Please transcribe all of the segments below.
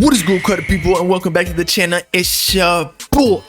What is good, credit people, and welcome back to the channel. It's your boy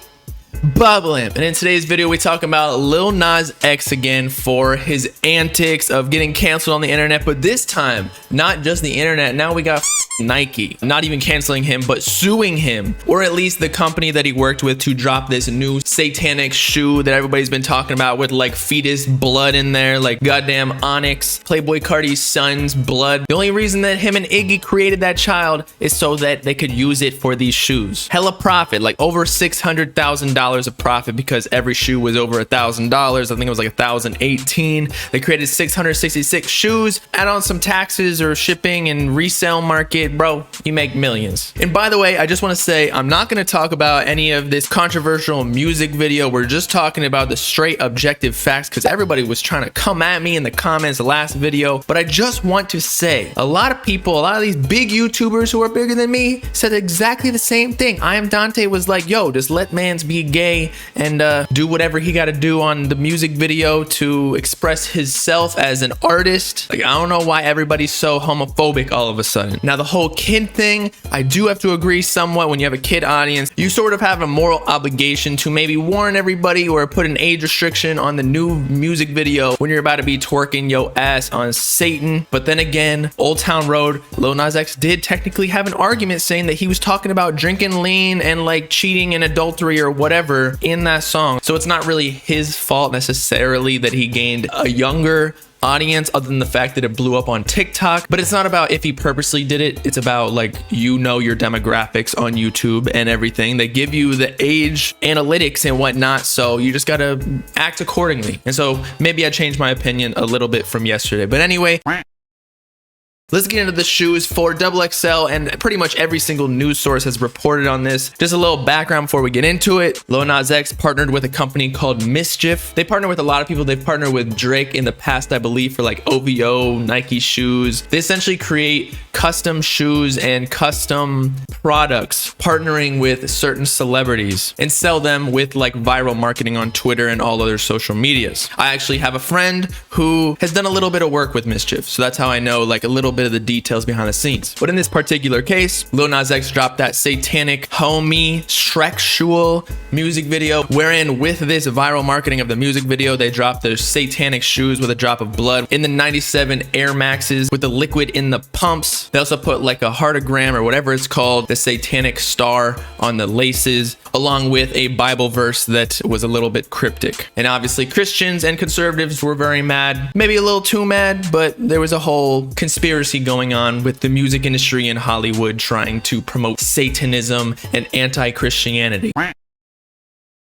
Bobbalambeats, and in today's video we talk about Lil Nas X again for his antics of getting canceled on the internet, but this time not just the internet. Now we got Nike not even canceling him but suing him, or at least the company that he worked with, to drop this new Satanic shoe that everybody's been talking about with like fetus blood in there, like goddamn Onyx, Playboy Cardi's son's blood. The only reason that him and Iggy created that child is so that they could use it for these shoes. Hella profit, like over $600,000 of profit, because every shoe was over $1,000. I think it was like 1,018. They created 666 shoes. Add on some taxes or shipping and resale market, bro, you make millions. And by the way, I just want to say I'm not going to talk about any of this controversial music video. We're just talking about the straight objective facts, because everybody was trying to come at me in the comments last video. But I just want to say a lot of people, a lot of these big YouTubers who are bigger than me said exactly the same thing. I Am Dante was like, yo, just let mans be gay and do whatever he got to do on the music video to express himself as an artist. Like, I don't know why everybody's so homophobic all of a sudden. Now, the whole kid thing, I do have to agree somewhat. When you have a kid audience, you sort of have a moral obligation to maybe warn everybody or put an age restriction on the new music video when you're about to be twerking your ass on Satan. But then again, Old Town Road, Lil Nas X did technically have an argument saying that he was talking about drinking lean and like cheating and adultery or whatever in that song. So it's not really his fault necessarily that he gained a younger audience, other than the fact that it blew up on TikTok. But it's not about if he purposely did it. It's about, like, you know, your demographics on YouTube and everything. They give you the age analytics and whatnot, so you just gotta act accordingly. And so maybe I changed my opinion a little bit from yesterday. But anyway, let's get into the shoes for XXL, and pretty much every single news source has reported on this. Just a little background before we get into it. Lil Nas X partnered with a company called Mischief. They partner with a lot of people. They've partnered with Drake in the past, I believe, for like OVO, Nike shoes. They essentially create custom shoes and custom products, partnering with certain celebrities, and sell them with like viral marketing on Twitter and all other social medias. I actually have a friend who has done a little bit of work with Mischief, so that's how I know like a little bit of the details behind the scenes. But in this particular case, Lil Nas X dropped that Satanic homie Shrexual music video, wherein with this viral marketing of the music video, they dropped their Satanic shoes with a drop of blood in the 97 Air Maxes with the liquid in the pumps. They also put like a heartogram or whatever it's called, the Satanic star on the laces, along with a Bible verse that was a little bit cryptic. And obviously Christians and conservatives were very mad, maybe a little too mad, but there was a whole conspiracy going on with the music industry in Hollywood trying to promote Satanism and anti-Christianity.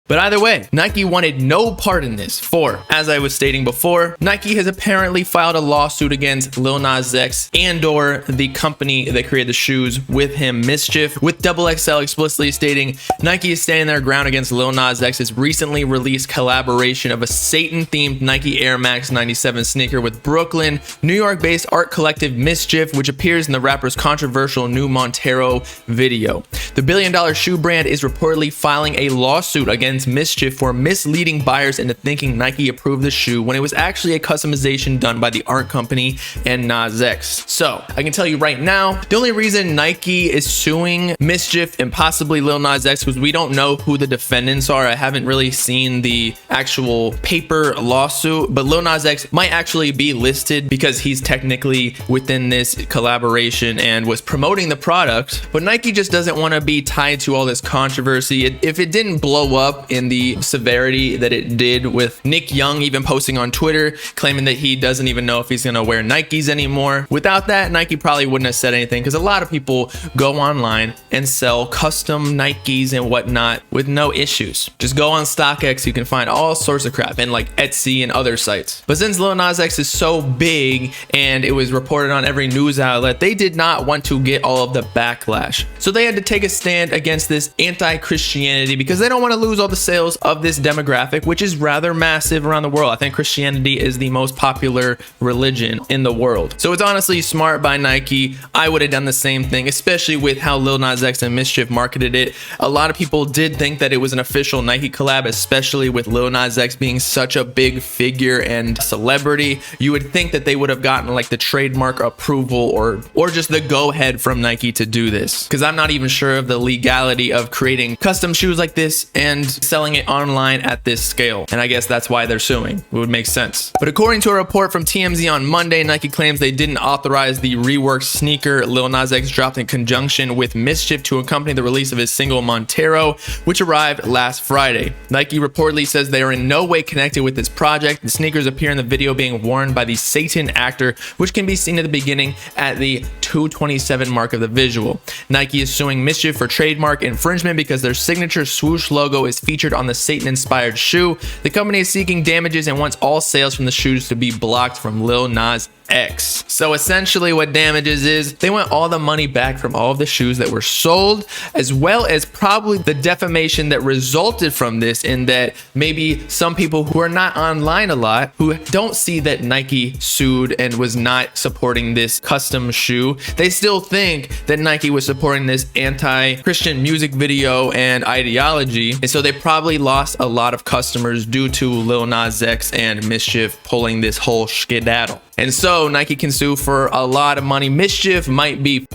But either way, Nike wanted no part in this, for, as I was stating before, Nike has apparently filed a lawsuit against Lil Nas X and or the company that created the shoes with him, Mischief, with XXL explicitly stating Nike is standing their ground against Lil Nas X's recently released collaboration of a Satan-themed Nike Air Max 97 sneaker with Brooklyn, New York-based art collective Mischief, which appears in the rapper's controversial new Montero video. The billion-dollar shoe brand is reportedly filing a lawsuit against Mischief for misleading buyers into thinking Nike approved the shoe when it was actually a customization done by the art company and Nas X. So I can tell you right now, the only reason Nike is suing Mischief and possibly Lil Nas X was we don't know who the defendants are. I haven't really seen the actual paper lawsuit, but Lil Nas X might actually be listed because he's technically within this collaboration and was promoting the product. But Nike just doesn't want to be tied to all this controversy. If it didn't blow up in the severity that it did, with Nick Young even posting on Twitter claiming that he doesn't even know if he's gonna wear Nikes anymore. Without that, Nike probably wouldn't have said anything, because a lot of people go online and sell custom Nikes and whatnot with no issues. Just go on StockX, you can find all sorts of crap, and like Etsy and other sites. But since Lil Nas X is so big and it was reported on every news outlet, they did not want to get all of the backlash. So they had to take a stand against this anti-Christianity, because they don't want to lose all the sales of this demographic, which is rather massive around the world. I think Christianity is the most popular religion in the world. So it's honestly smart by Nike. I would have done the same thing, especially with how Lil Nas X and Mischief marketed it. A lot of people did think that it was an official Nike collab, especially with Lil Nas X being such a big figure and celebrity. You would think that they would have gotten like the trademark approval or just the go-ahead from Nike to do this, because I'm not even sure of the legality of creating custom shoes like this and selling it online at this scale. And I guess that's why they're suing. It would make sense. But according to a report from TMZ on Monday, Nike claims they didn't authorize the reworked sneaker Lil Nas X dropped in conjunction with Mischief to accompany the release of his single Montero, which arrived last Friday. Nike reportedly says they are in no way connected with this project. The sneakers appear in the video being worn by the Satan actor, which can be seen at the beginning at the 2:27 mark of the visual. Nike is suing Mischief for trademark infringement because their signature swoosh logo is featured on the Satan-inspired shoe. The company is seeking damages and wants all sales from the shoes to be blocked from Lil Nas X. So essentially what damages is, they want all the money back from all of the shoes that were sold, as well as probably the defamation that resulted from this, in that maybe some people who are not online a lot, who don't see that Nike sued and was not supporting this custom shoe, they still think that Nike was supporting this anti-Christian music video and ideology. And so they probably lost a lot of customers due to Lil Nas X and Mischief pulling this whole skedaddle. And so Nike can sue for a lot of money. Mischief might be,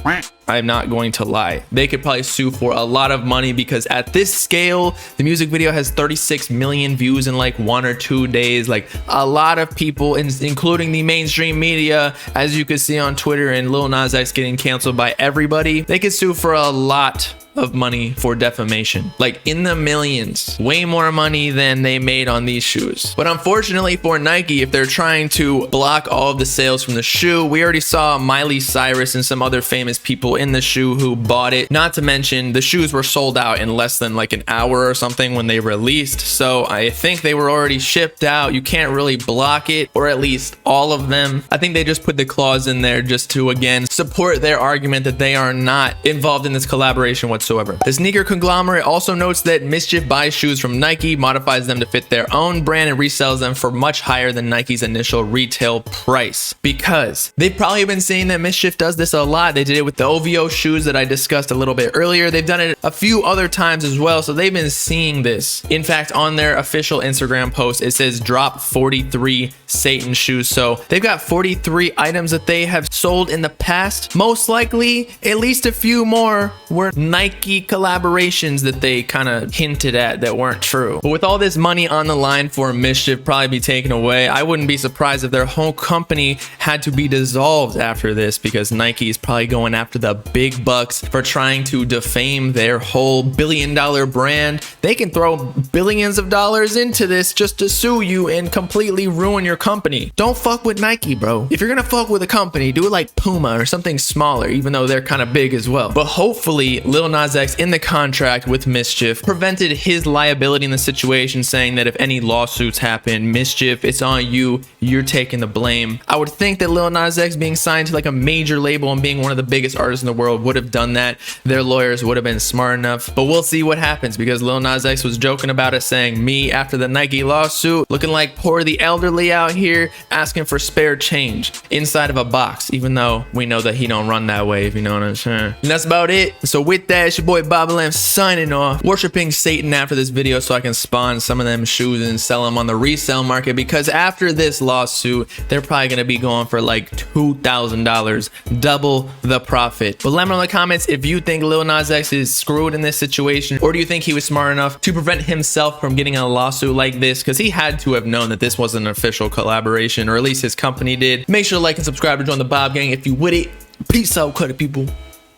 I'm not going to lie, they could probably sue for a lot of money, because at this scale, the music video has 36 million views in like 1 or 2 days. Like a lot of people, including the mainstream media, as you could see on Twitter, and Lil Nas X getting canceled by everybody, they could sue for a lot of money for defamation, like in the millions, way more money than they made on these shoes. But unfortunately for Nike, if they're trying to block all of the sales from the shoe, we already saw Miley Cyrus and some other famous people in the shoe who bought it. Not to mention the shoes were sold out in less than like an hour or something when they released. So I think they were already shipped out. You can't really block it, or at least all of them. I think they just put the clause in there just to, again, support their argument that they are not involved in this collaboration whatsoever. The sneaker conglomerate also notes that Mischief buys shoes from Nike, modifies them to fit their own brand, and resells them for much higher than Nike's initial retail price. Because they've probably been seeing that Mischief does this a lot. They did it with the OVO shoes that I discussed a little bit earlier. They've done it a few other times as well, so they've been seeing this. In fact, on their official Instagram post, it says drop 43 Satan shoes. So they've got 43 items that they have sold in the past. Most likely, at least a few more were Nike collaborations that they kind of hinted at that weren't true. But with all this money on the line for Mischief probably be taken away, I wouldn't be surprised if their whole company had to be dissolved after this, because Nike is probably going after the big bucks for trying to defame their whole billion-dollar brand. They can throw billions of dollars into this just to sue you and completely ruin your company. Don't fuck with Nike, bro. If you're gonna fuck with a company, do it like Puma or something smaller, even though they're kind of big as well. But hopefully Lil Nas X in the contract with Mischief prevented his liability in the situation, saying that if any lawsuits happen, Mischief, it's on you, you're taking the blame. I would think that Lil Nas X being signed to like a major label and being one of the biggest artists in the world would have done that. Their lawyers would have been smart enough, but we'll see what happens, because Lil Nas X was joking about it, saying, me after the Nike lawsuit, looking like poor the elderly out here, asking for spare change inside of a box, even though we know that he don't run that way, if you know what I'm saying. And that's about it. So with that, it's your boy Bobbalam signing off, worshiping Satan after this video so I can spawn some of them shoes and sell them on the resale market, because after this lawsuit, they're probably going to be going for like $2,000, double the profit. But let me know in the comments if you think Lil Nas X is screwed in this situation, or do you think he was smart enough to prevent himself from getting a lawsuit like this, because he had to have known that this wasn't an official collaboration, or at least his company did. Make sure to like and subscribe to join the Bob Gang if you with it. Peace out, cut it, people.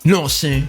You know what I'm saying?